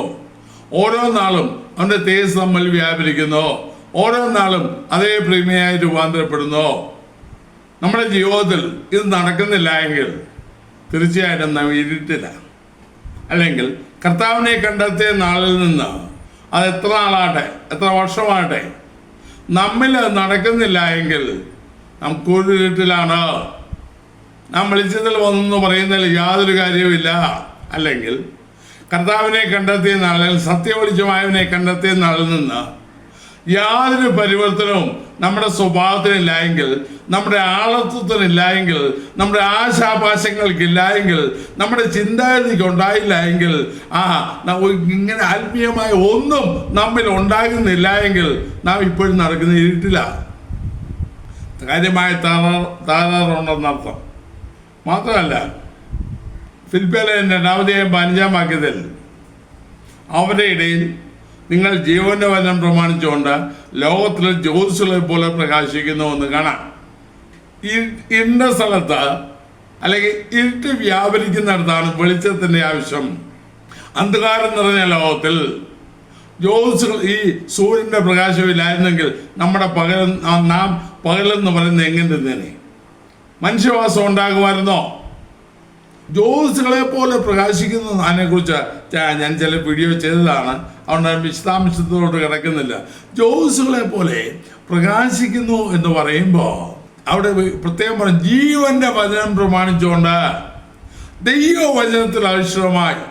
ഓരോ നാളും അവൻ്റെ തേജസ് നമ്മൾ വ്യാപരിക്കുന്നു. ഓരോ നാളും അതേ പ്രതിമയായി രൂപാന്തരപ്പെടുന്നു. നമ്മുടെ ജീവിതത്തിൽ ഇത് നടക്കുന്നില്ല എങ്കിൽ തീർച്ചയായിട്ടും നാം ഇരുട്ടില്ല. അല്ലെങ്കിൽ കർത്താവിനെ കണ്ടെത്തിയ നാളിൽ നിന്ന് അത് എത്ര നാളാട്ടെ, എത്ര വർഷമാകട്ടെ, നമ്മിൽ നടക്കുന്നില്ല എങ്കിൽ നമുക്ക് ഒരു ഇരുട്ടിലാണ്. നാം വെളിച്ചത്തിൽ വന്നെന്ന് പറയുന്നതിൽ യാതൊരു കാര്യവുമില്ല. അല്ലെങ്കിൽ കർത്താവിനെ കണ്ടെത്തിയ നാളിൽ, സത്യവെളിച്ചമായവനെ കണ്ടെത്തിയ നാളിൽ നിന്ന് യാതൊരു പരിവർത്തനവും നമ്മുടെ സ്വഭാവത്തിനില്ല എങ്കിൽ, നമ്മുടെ ആളത്വത്തിനില്ല എങ്കിൽ, നമ്മുടെ ആശാപാശങ്ങൾക്കില്ല എങ്കിൽ, നമ്മുടെ ചിന്താഗതിക്ക് ഉണ്ടായില്ല എങ്കിൽ, ഇങ്ങനെ ആത്മീയമായ ഒന്നും നമ്മിൽ ഉണ്ടാകുന്നില്ല എങ്കിൽ നാം ഇപ്പോഴും നടക്കുന്ന ഇരുട്ടില്ല. കാര്യമായ താറാറുണ്ടെന്നർത്ഥം. മാത്രമല്ല ഫിലിപ്പിയർ 2-ാം വാക്യത്തിൽ അവരുടെ ഇടയിൽ നിങ്ങൾ ജീവന്റെ വചനം പ്രമാണിച്ചുകൊണ്ട് ലോകത്തിലെ ജ്യോതിഷുകളെ പോലെ പ്രകാശിക്കുന്നു എന്ന് കാണാം. ഇരുണ്ട സ്ഥലത്ത് അല്ലെങ്കിൽ ഇരുട്ട് വ്യാപരിക്കുന്നിടത്താണ് വെളിച്ചത്തിൻ്റെ ആവശ്യം. അന്ധകാരം നിറഞ്ഞ ലോകത്തിൽ ജ്യോതിഷുകൾ ഈ സൂര്യൻ്റെ പ്രകാശമില്ലായിരുന്നെങ്കിൽ നമ്മുടെ നാം പകലെന്ന് പറയുന്നത് എങ്ങനെ തന്നെ മനുഷ്യവാസം ഉണ്ടാകുമായിരുന്നോ? ജ്യോതിഷുകളെ പോലെ പ്രകാശിക്കുന്നു അതിനെക്കുറിച്ച് ഞാൻ ചില വീഡിയോ ചെയ്തതാണ്, അതുകൊണ്ട് വിശദാംശത്തോട് കിടക്കുന്നില്ല. ജ്യോതിഷുകളെ പോലെ പ്രകാശിക്കുന്നു എന്ന് പറയുമ്പോൾ അവിടെ പ്രത്യേകം പറഞ്ഞു ജീവന്റെ വചനം പ്രമാണിച്ചുകൊണ്ട് ദൈവവചനത്തിൽ അധിഷ്ഠിതമായി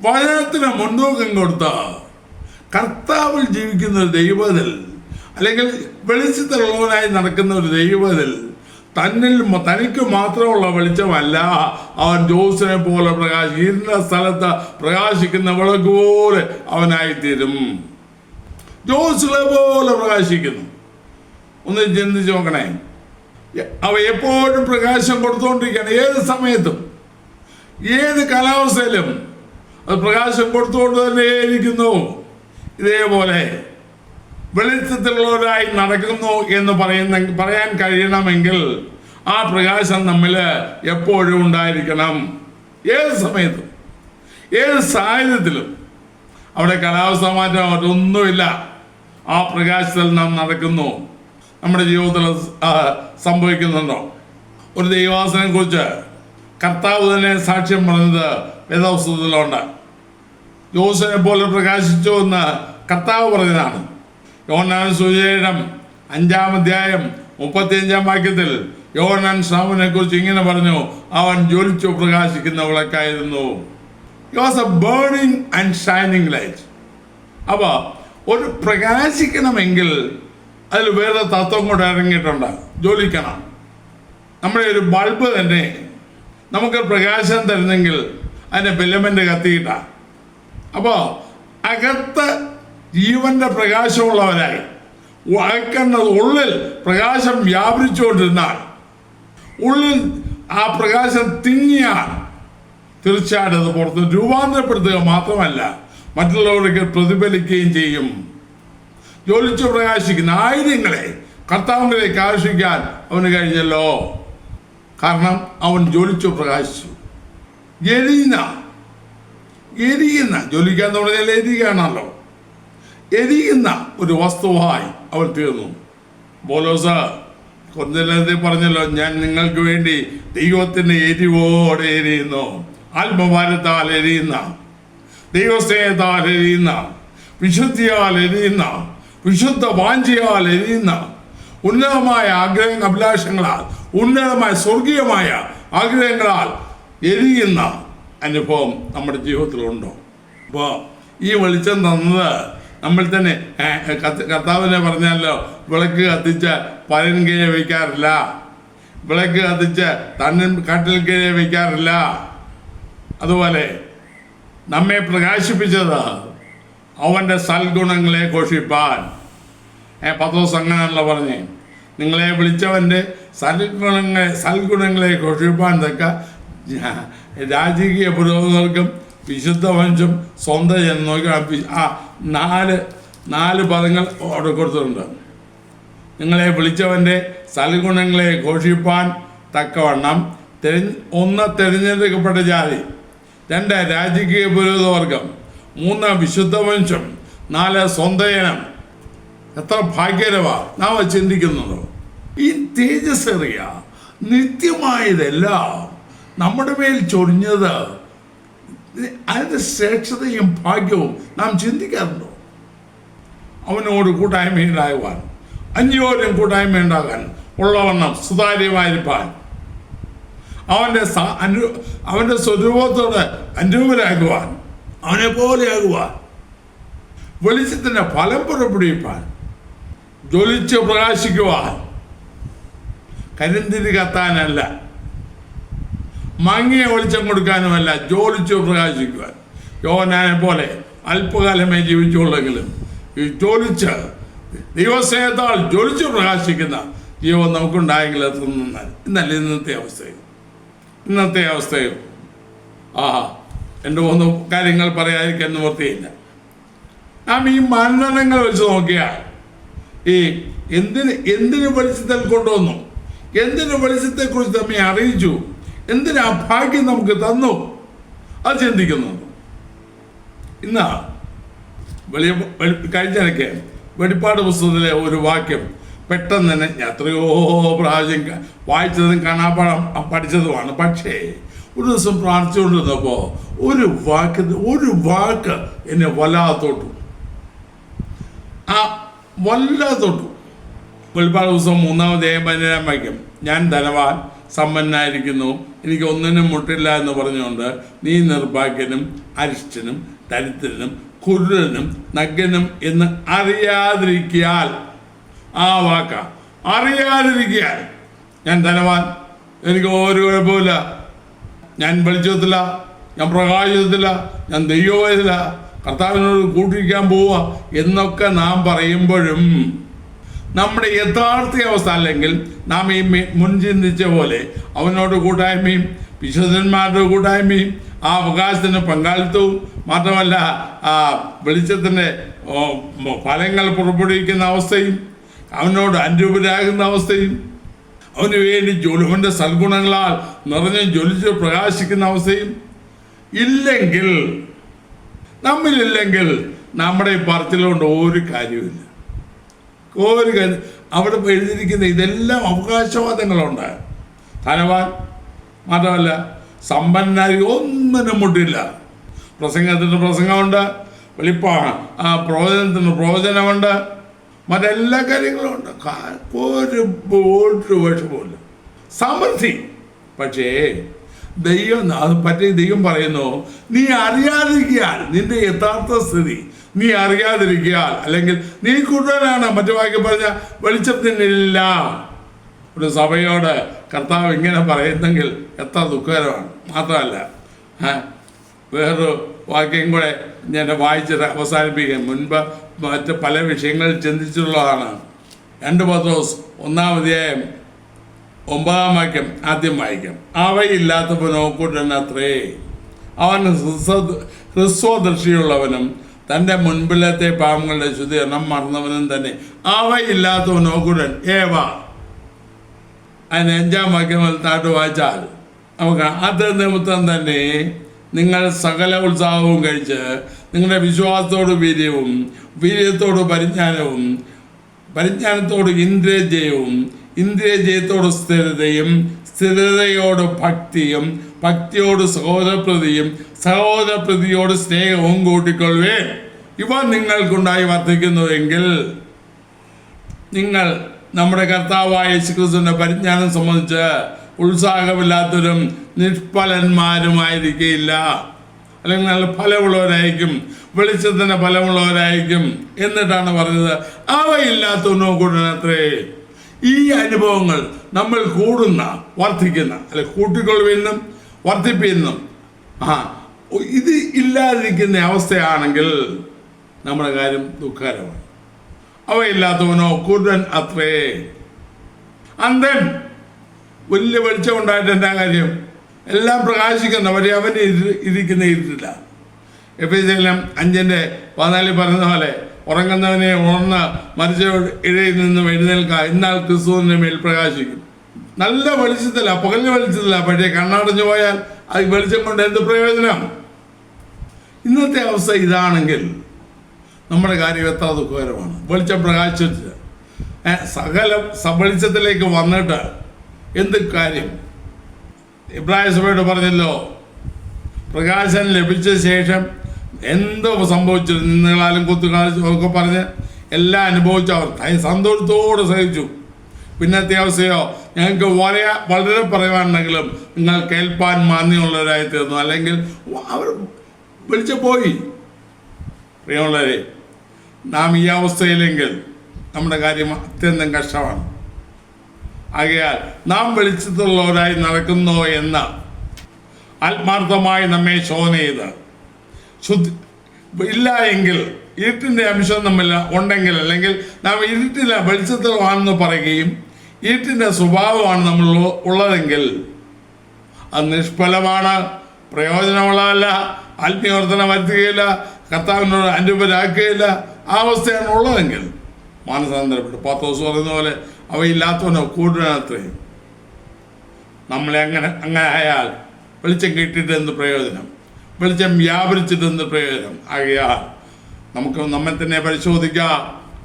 വചനത്തിന് മുൻതൂക്കം കൊടുത്ത് കർത്താവിൽ ജീവിക്കുന്ന ഒരു ദൈവത്തിൽ അല്ലെങ്കിൽ വെളിച്ചത്തിലുള്ളവനായി നടക്കുന്ന ഒരു ദൈവത്തിൽ തനിക്ക് മാത്രമുള്ള വെളിച്ചമല്ല, അവൻ ജ്യോത്സ്യനെ പോലെ ഇരുണ്ട സ്ഥലത്ത് പ്രകാശിക്കുന്ന വിളക്ക് പോലെ അവനായിത്തീരും. ജ്യോത്സ്യനെ പോലെ പ്രകാശിക്കുന്നു. ഒന്ന് ചിന്തിച്ച് നോക്കണേ. അവ എപ്പോഴും പ്രകാശം കൊടുത്തുകൊണ്ടിരിക്കുകയാണ്. ഏത് സമയത്തും ഏത് കാലാവസ്ഥയിലും അത് പ്രകാശം കൊടുത്തുകൊണ്ട് തന്നെ ഇരിക്കുന്നു. ഇതേപോലെ വെളിച്ചത്തിലുള്ളവരായി നടക്കുന്നു എന്ന് പറയാൻ കഴിയണമെങ്കിൽ ആ പ്രകാശം നമ്മിൽ എപ്പോഴും ഉണ്ടായിരിക്കണം. ഏത് സമയത്തും ഏത് സാഹചര്യത്തിലും. അവിടെ കാലാവസ്ഥ മാറ്റം മറ്റൊന്നുമില്ല. ആ പ്രകാശത്തിൽ നാം നടക്കുന്നു. നമ്മുടെ ജീവിതത്തിൽ സംഭവിക്കുന്നുണ്ടോ? ഒരു ദൈവാസനെ കുറിച്ച് കർത്താവ് തന്നെ സാക്ഷ്യം പറഞ്ഞത് വേദപുസ്തകത്തിലുണ്ട്. യോസേഫിനെ പോലെ പ്രകാശിച്ചു എന്ന് കർത്താവ് പറഞ്ഞതാണ്. യോഹന്നാൻ സുവിശേഷം 5-ാം അധ്യായം 35-ാം വാക്യത്തിൽ യോഹന്നാൻ സ്നാപകനെ കുറിച്ച് ഇങ്ങനെ പറഞ്ഞു, അവൻ ജ്വലിച്ചു പ്രകാശിക്കുന്ന വിളക്കായിരുന്നു. He was a burning and shining light. അപ്പോൾ ഒരു പ്രകാശിക്കണമെങ്കിൽ അതിൽ വേറെ തത്വം കൊണ്ട് ഇറങ്ങിയിട്ടുണ്ട്. ജ്വലിക്കണം. നമ്മുടെ ഒരു ബൾബ് തന്നെ നമുക്ക് പ്രകാശം തരുന്നെങ്കിൽ അതിൻ്റെ ഫിലമെൻ്റ് കത്തിയിട്ടാണ്. അപ്പോൾ അകത്ത് ജീവന്റെ പ്രകാശമുള്ളവരായി വഴക്കുന്നത് ഉള്ളിൽ പ്രകാശം വ്യാപരിച്ചുകൊണ്ടിരുന്നാൽ, ഉള്ളിൽ ആ പ്രകാശം തിങ്ങിയാൽ തീർച്ചയായിട്ടും അത് പുറത്ത് രൂപാന്തരപ്പെടുത്തുക മാത്രമല്ല മറ്റുള്ളവർക്ക് പ്രതിഫലിക്കുകയും ചെയ്യും. ജ്വലിച്ചു പ്രകാശിക്കുന്ന ആയിരങ്ങളെ കർത്താവിലേക്ക് ആകർഷിക്കാൻ അവന് കഴിഞ്ഞല്ലോ. കാരണം അവൻ ജ്വലിച്ചു പ്രകാശിച്ചു. എരിയുന്ന ജ്വലിക്കാന്ന് പറഞ്ഞാൽ എരിയാണല്ലോ. എരിയുന്ന ഒരു വസ്തുവായി അവൻ തീർന്നു. പൗലോസ് കൊന്തിലത്തെ പറഞ്ഞല്ലോ, ഞാൻ നിങ്ങൾക്ക് വേണ്ടി ദൈവത്തിൻ്റെ എരിവോടെ എരിയുന്നു. ആത്മഭാരത്താൽ എരിയുന്ന, ദൈവസ്നേഹത്താൽ എരിയുന്ന, വിശുദ്ധിയാൽ എരിയുന്ന, വിശുദ്ധ വാഞ്ചയാൽ എരിയുന്ന, ഉന്നതമായ അഭിലാഷങ്ങളാൽ, ഉന്നതമായ സ്വർഗീയമായ ആഗ്രഹങ്ങളാൽ എരിയുന്ന അനുഭവം നമ്മുടെ ജീവിതത്തിലുണ്ടോ? അപ്പോൾ ഈ വെളിച്ചം തന്നത് നമ്മൾ തന്നെ കർത്താവിനെ പറഞ്ഞാലോ, വിളക്ക് കത്തിച്ച് പരൻ കീഴെ വയ്ക്കാറില്ല, വിളക്ക് കത്തിച്ച് തന്നിൻ കട്ടിൽ കീഴെ വയ്ക്കാറില്ല. അതുപോലെ നമ്മെ പ്രകാശിപ്പിച്ചത് അവൻ്റെ സൽഗുണങ്ങളെ ഘോഷിപ്പാൻ. പത്രോസ് അങ്ങനെയല്ല പറഞ്ഞേ, നിങ്ങളെ വിളിച്ചവൻ്റെ സൽഗുണങ്ങളെ ഘോഷിപ്പാൻ തക്ക രാജകീയ പുരോഹിതർക്കും വിശുദ്ധ വംശം സ്വന്തം എന്ന് നോക്കി ആ നാല് പദങ്ങൾ അവിടെ കൊടുത്തിട്ടുണ്ട്. നിങ്ങളെ വിളിച്ചവൻ്റെ സൽഗുണങ്ങളെ ഘോഷിപ്പാൻ തക്കവണ്ണം 1 തിരഞ്ഞെടുക്കപ്പെട്ട ജാതി, 2 രാജകീയ പുരോഹിതവർഗം, 3 വിശുദ്ധ വംശം, 4 സ്വന്തജനം. എത്ര ഭാഗ്യകരമാ നാം ചിന്തിക്കുന്നുണ്ടോ? ഈ തേജസ്സേറിയ നിത്യമായതെല്ലാം നമ്മുടെ മേൽ ചൊരിഞ്ഞത്, അതിൻ്റെ ശ്രേഷ്ഠതയും ഭാഗ്യവും നാം ചിന്തിക്കാറുണ്ടോ? അവനോട് കൂട്ടായ്മയുണ്ടാകുവാൻ, അന്യോന്യം കൂട്ടായ്മ ഉണ്ടാകാൻ ഉള്ളവണ്ണം സുതാര്യമായിരിക്കാൻ, അവൻ്റെ സ്വരൂപത്തോട് അനുരൂപരാകുവാൻ, അവനെ പോലെയാകുവാൻ, വെളിച്ചത്തിൻ്റെ ഫലം പുറപ്പെടുവിപ്പാൻ, ജ്വലിച്ച് പ്രകാശിക്കുവാൻ, കരിന്തിരി കത്താനല്ല, മങ്ങിയ വെളിച്ചം കൊടുക്കാനുമല്ല, ജ്വലിച്ച് പ്രകാശിക്കുവാൻ. യോഹന്നാനെ പോലെ അല്പകാലമേ ജീവിച്ചുള്ളെങ്കിലും ഈ ജ്വലിച്ച് ദൈവസ്നേഹത്താൽ ജ്വലിച്ച് പ്രകാശിക്കുന്ന ജീവൻ നമുക്കുണ്ടായെങ്കിൽ അത് നന്നായി. ഇന്നല്ല ഇന്നത്തെ അവസ്ഥയും എൻ്റെ 3 കാര്യങ്ങൾ പറയാതിരിക്കാൻ നിവൃത്തിയില്ല. നാം ഈ മാനദണ്ഡങ്ങൾ വെച്ച് നോക്കിയാൽ ഈ എന്തിന് വെളിച്ചത്തിൽ കൊണ്ടുവന്നു, എന്തിന് വെളിച്ചത്തെക്കുറിച്ച് നമ്മെ അറിയിച്ചു, എന്തിനാ ഭാഗ്യം നമുക്ക് തന്നു, അത് ചിന്തിക്കുന്നുണ്ട്. ഇന്ന് കഴിഞ്ഞിടയ്ക്ക് വെളിപ്പാട് പുസ്തകത്തിലെ ഒരു വാക്യം പെട്ടെന്ന് തന്നെ ഞാൻ എത്രയോ പ്രാവശ്യം വായിച്ചതും കാണാപ്പാടം പഠിച്ചതുമാണ്. പക്ഷേ ഒരു ദിവസം പ്രാർത്ഥിച്ചുകൊണ്ടിരുന്നപ്പോൾ ഒരു വാക്ക് എന്നെ വല്ലാത്തോട്ടു. വെളിപ്പാട് പുസ്തകം 3-ാം വാക്യം, ഞാൻ ധനവാൻ സമ്പന്നനായിരിക്കുന്നു, എനിക്ക് ഒന്നിനും മുട്ടില്ല എന്ന് പറഞ്ഞുകൊണ്ട് നീ നിർഭാഗ്യനും അരിഷ്ടനും ദരിദ്രനും കുരുടനും നഗ്നനും എന്ന് അറിയാതിരിക്കാൽ. ആ വാക്ക അറിയാതിരിക്കാൻ. ഞാൻ ധനവാൻ, എനിക്ക് ഒരു കുഴപ്പമില്ല, ഞാൻ വെളിച്ചത്തില്ല, ഞാൻ പ്രകാശത്തില്ല, ഞാൻ ദൈവത്തില്ല, കർത്താവിനോട് കൂട്ടിരിക്കാൻ പോവുക എന്നൊക്കെ നാം പറയുമ്പോഴും നമ്മുടെ യഥാർത്ഥ അവസ്ഥ, അല്ലെങ്കിൽ നാം ഈ മുൻ ചിന്തിച്ച പോലെ അവനോട് കൂട്ടായ്മയും വിശുദ്ധന്മാരുടെ കൂട്ടായ്മയും ആ അവകാശത്തിന് പങ്കാളിത്തവും മാത്രമല്ല ആ വെളിച്ചത്തിൻ്റെ ഫലങ്ങൾ പുറപ്പെടുവിക്കുന്ന അവസ്ഥയും അവനോട് അനുരൂപരാകുന്ന അവസ്ഥയും അവന് വേണ്ടി അവൻ്റെ സൽഗുണങ്ങളാൽ നിറഞ്ഞ് ജ്വലിച്ച് പ്രകാശിക്കുന്ന അവസ്ഥയും നമ്മളില്ലെങ്കിൽ നമ്മുടെ ഈ പറച്ചിലുകൊണ്ട് ഒരു കാര്യമില്ല. അവിടെ എഴുതിയിരിക്കുന്ന ഇതെല്ലാം അവകാശവാദങ്ങളുണ്ട്. ധനവാൻ മാത്രമല്ല സമ്പന്നനായി ഒന്നിനും മുട്ടില്ല. പ്രസംഗത്തിന് പ്രസംഗമുണ്ട്, പ്രവചനത്തിന് പ്രവചനമുണ്ട്, മറ്റെല്ലാ കാര്യങ്ങളും ഉണ്ട്. ഒരു വിഷമമില്ല, സമൃദ്ധി. പക്ഷേ ദൈവം പറയുന്നു, നീ അറിയാതിരിക്കാൻ, നിന്റെ യഥാർത്ഥ സ്ഥിതി നീ അറിയാതിരിക്കാൻ, അല്ലെങ്കിൽ നീ കൂടുതലാണ്. മറ്റു വാക്യം പറഞ്ഞ വെളിച്ചത്തിനില്ല. ഒരു സഭയോട് കർത്താവ് ഇങ്ങനെ പറയുന്നെങ്കിൽ എത്ര ദുഃഖകരമാണ്. മാത്രമല്ല വേറൊരു വാക്യം കൂടെ ഞാൻ വായിച്ചിട്ട് അവസാനിപ്പിക്കാൻ മുൻപ് മറ്റ് പല വിഷയങ്ങളിൽ ചിന്തിച്ചിട്ടുള്ളതാണ്. 2 പത്രോസ് 1-ാം 9-ാം വാക്യം ആദ്യം വായിക്കാം. അവയില്ലാത്തവൻ നോക്കൂട്ടനത്രേ, അവൻ ഹ്രസ്വദൃഷ്ടിയുള്ളവനും തൻ്റെ മുൻപിലത്തെ പാപങ്ങളുടെ ശുദ്ധീകരണം മറന്നവനും തന്നെ. അവയില്ലാത്തവൻ നോക്കൂട്ടൻ ഏവ. അതിന് 5-ാം വാക്യം താട്ട് വായിച്ചാൽ നമുക്ക് അത് നിമിത്തം തന്നെ നിങ്ങൾ സകല ഉത്സാഹവും കഴിച്ച് നിങ്ങളുടെ വിശ്വാസത്തോട് വീര്യവും, വീര്യത്തോട് പരിജ്ഞാനവും, പരിജ്ഞാനത്തോട് ഇന്ദ്രിയജയവും, ഇന്ദ്രിയജയത്തോട് സ്ഥിരതയും, സ്ഥിരതയോട് ഭക്തിയും, ഭക്തിയോട് സഹോദരപ്രതിയും, സഹോദരപ്രതിയോട് സ്നേഹവും കൂട്ടിക്കൊള്ളുവേ. ഇവ നിങ്ങൾക്കുണ്ടായി വർദ്ധിക്കുന്നുവെങ്കിൽ നിങ്ങൾ നമ്മുടെ കർത്താവായ യേശുക്രിസ്തുവിന്റെ പരിജ്ഞാനം സംബന്ധിച്ച് ഉത്സാഹമില്ലാത്തവരും നിഷ്ഫലന്മാരുമായിരിക്കില്ല. അല്ലെങ്കിൽ നല്ല ഫലമുള്ളവരായിരിക്കും, വെളിച്ചത്തിന് ഫലമുള്ളവരായിരിക്കും എന്നിട്ടാണ് പറഞ്ഞത്. അവയില്ലാത്തവനോ കൂടണത്രേ. ഈ അനുഭവങ്ങൾ നമ്മൾ വർദ്ധിക്കുന്ന, അല്ലെ കൂട്ടിക്കൊള്ളുവെന്നും വർദ്ധിപ്പിന്നും ഇത് ഇല്ലാതിരിക്കുന്ന അവസ്ഥയാണെങ്കിൽ നമ്മുടെ കാര്യം ദുഃഖകരമാണ്. അവയില്ലാത്തവനോ കുരുടൻ അത്രേ. അന്ധൻ വലിയ വെളിച്ചം ഉണ്ടായിട്ട് എന്താ കാര്യം? എല്ലാം പ്രകാശിക്കുന്ന പക്ഷേ അവൻ ഇരിക്കുന്ന ഇരുട്ടില്ല. എഫേസ്യർ 5:14 പറയുന്ന പോലെ ഉറങ്ങുന്നവനെ ഉണർന്ന് മരിച്ച ഇഴയിൽ നിന്നും എഴുന്നേൽക്ക, എന്നാൽ ക്രിസ്തുവിന്റെ മേൽ പ്രകാശിക്കും. നല്ല വെളിച്ചത്തില്ല, പകലിന് വെളിച്ചത്തില്ല, പക്ഷേ കണ്ണടഞ്ഞു പോയാൽ അത് വെളിച്ചം കൊണ്ട് എന്ത് പ്രയോജനം? ഇന്നത്തെ അവസ്ഥ ഇതാണെങ്കിൽ നമ്മുടെ കാര്യം എത്ര ദുഃഖകരമാണ്. വെളിച്ചം പ്രകാശിച്ചിട്ട് സകല വെളിച്ചത്തിലേക്ക് വന്നിട്ട് എന്ത് കാര്യം? ഇബ്രാഹിം സഭയോട് പറഞ്ഞല്ലോ, പ്രകാശം ലഭിച്ച ശേഷം എന്തോ സംഭവിച്ചു, നിങ്ങളാലും കുത്തുകാലും ഒക്കെ പറഞ്ഞ് എല്ലാം അനുഭവിച്ചു. അവർ സന്തോഷത്തോടെ സഹിച്ചു. പിന്നത്തെ അവസ്ഥയോ ഞങ്ങൾക്ക് വളരെ പറയുവാണെങ്കിലും നിങ്ങൾ കേൾപ്പാൻ മാന്യമുള്ളവരായി തീർന്നു, അല്ലെങ്കിൽ അവർ വിളിച്ചു പോയി. പ്രിയമുള്ളവരെ, നാം ഈ അവസ്ഥയിലെങ്കിൽ നമ്മുടെ കാര്യം അത്യന്തം കഷ്ടമാണ്. ആകയാൽ നാം വെളിച്ചത്തുള്ളവരായി നടക്കുന്നോ എന്ന് ആത്മാർത്ഥമായി നമ്മെ ശോധന ചെയ്ത് ഇല്ല എങ്കിൽ, ഇരുട്ടിൻ്റെ അംശം നമ്മിൽ ഉണ്ടെങ്കിൽ, അല്ലെങ്കിൽ നാം ഇരുട്ടില്ല വെളിച്ചത്തിലാണെന്ന് പറയുകയും ഇരുട്ടിൻ്റെ സ്വഭാവമാണ് നമ്മൾ ഉള്ളതെങ്കിൽ അത് നിഷ്ഫലമാണ്, പ്രയോജനമുള്ളതല്ല, ആത്മീയവർദ്ധന വരുത്തുകയില്ല, കർത്താവിനോട് അനുരൂപരാക്കുകയില്ല. ആ അവസ്ഥയാണ് ഉള്ളതെങ്കിൽ മാനസാന്തരപ്പെട്ടു. പത്രോസ് പറയുന്ന പോലെ അവയില്ലാത്തവനോ കൂടുതലത്രയും. നമ്മളെ അങ്ങനെ ആയാൽ വെളിച്ചം കിട്ടിയിട്ട് എന്ത് പ്രയോജനം? വെളിച്ചം വ്യാപരിച്ചിട്ട് പ്രയോജനം? ആകയാൽ നമുക്ക് നമ്മെ തന്നെ പരിശോധിക്കാം.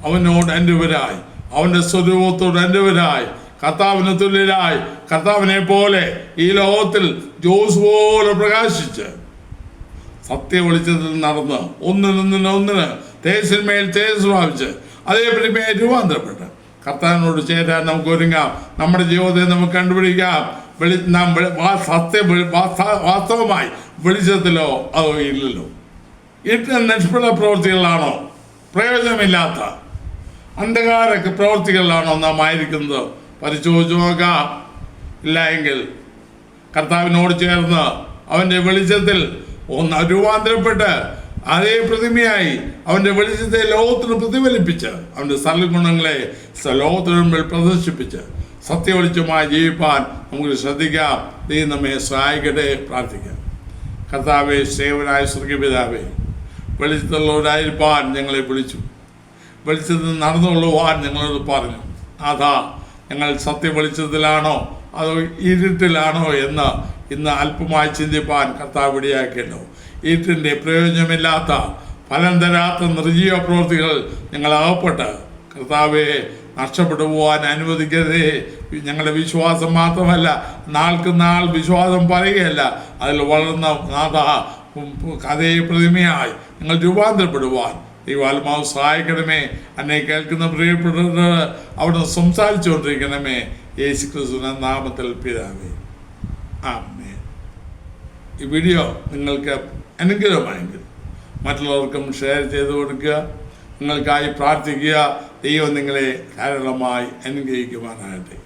അവനോട് അന്യവരായി, അവൻ്റെ സ്വരൂപത്തോട് അന്യവരായി, കർത്താവിന് തുല്യരായി, കർത്താവിനെ പോലെ ഈ ലോകത്തിൽ ജോസ് പോലെ പ്രകാശിച്ച് സത്യ വെളിച്ചത്തിൽ നടന്ന് ഒന്നിന് തേജസ്സിന്മേൽ തേജസ് പ്രാപിച്ച് അതേപടി രൂപാന്തരപ്പെട്ട് കർത്താവിനോട് ചേരാൻ നമുക്ക് ഒരുങ്ങാം. നമ്മുടെ ജീവിതത്തെ നമുക്ക് കണ്ടുപിടിക്കാം. വാസ്തവമായി വെളിച്ചത്തിലോ അതോ ഇല്ലല്ലോ? ഇരുട്ടിന് നിഷ്ഫല പ്രവൃത്തികളിലാണോ, പ്രയോജനമില്ലാത്ത അന്ധകാര പ്രവൃത്തികളിലാണോ നാം ആയിരിക്കുന്നത്? പരിശോധിച്ച് നോക്കാം. ഇല്ല എങ്കിൽ കർത്താവിനോട് ചേർന്ന് അവൻ്റെ വെളിച്ചത്തിൽ രൂപാന്തരപ്പെട്ട് അതേ പ്രതിമയായി അവൻ്റെ വെളിച്ചത്തെ ലോകത്തിന് പ്രതിഫലിപ്പിച്ച് അവൻ്റെ സൽഗുണങ്ങളെ ലോകത്തിന് മുമ്പിൽ പ്രദർശിപ്പിച്ച് സത്യവെളിച്ചമായി ജീവിപ്പാൻ നമുക്ക് ശ്രദ്ധിക്കാം. ദൈവം നമ്മെ സഹായിക്കട്ടെ. പ്രാർത്ഥിക്കാം. കർത്താവേ, സേവനായ സ്വർഗപിതാവേ, വെളിച്ചത്തുള്ളവരായിരിക്കാൻ ഞങ്ങളെ വിളിച്ചു, വെളിച്ചത്തിൽ നടന്നുകൊള്ളുവാൻ ഞങ്ങളോട് പറഞ്ഞു. അതാ ഞങ്ങൾ സത്യ വെളിച്ചത്തിലാണോ അതോ ഇരുട്ടിലാണോ എന്ന് ഇന്ന് അല്പമായി ചിന്തിപ്പാൻ കർത്താവ് ഇടയാക്കിയല്ലോ. ഇരുട്ടിൻ്റെ പ്രയോജനമില്ലാത്ത ഫലം തരാത്ത നിർജീവ പ്രവൃത്തികൾ ഞങ്ങൾ അകപ്പെട്ട് കർത്താവെ നഷ്ടപ്പെട്ടു പോകാൻ അനുവദിക്കരുതേ. ഞങ്ങളുടെ വിശ്വാസം മാത്രമല്ല, നാൾക്ക് നാൾ വിശ്വാസം പറയുകയല്ല, അതിൽ വളർന്ന നാഥ അതേ പ്രതിമയായി ഞങ്ങൾ രൂപാന്തരപ്പെടുവാൻ ദൈവാത്മാവ് സഹായിക്കണമേ. എന്നെ കേൾക്കുന്ന പ്രിയപ്പെട്ടവർ അവിടുന്ന് സംസാരിച്ചുകൊണ്ടിരിക്കണമേ. യേശുക്രിസ്തുവിന്റെ നാമത്തിൽ പിതാവേ, ആമേൻ. ഈ വീഡിയോ നിങ്ങൾക്ക് അനുഗ്രഹമായെങ്കിൽ മറ്റുള്ളവർക്കും ഷെയർ ചെയ്ത് കൊടുക്കുക. നിങ്ങൾക്കായി പ്രാർത്ഥിക്കുക. ദൈവം നിങ്ങളെ ധാരാളമായി അനുഗ്രഹിക്കുവാനാകട്ടെ.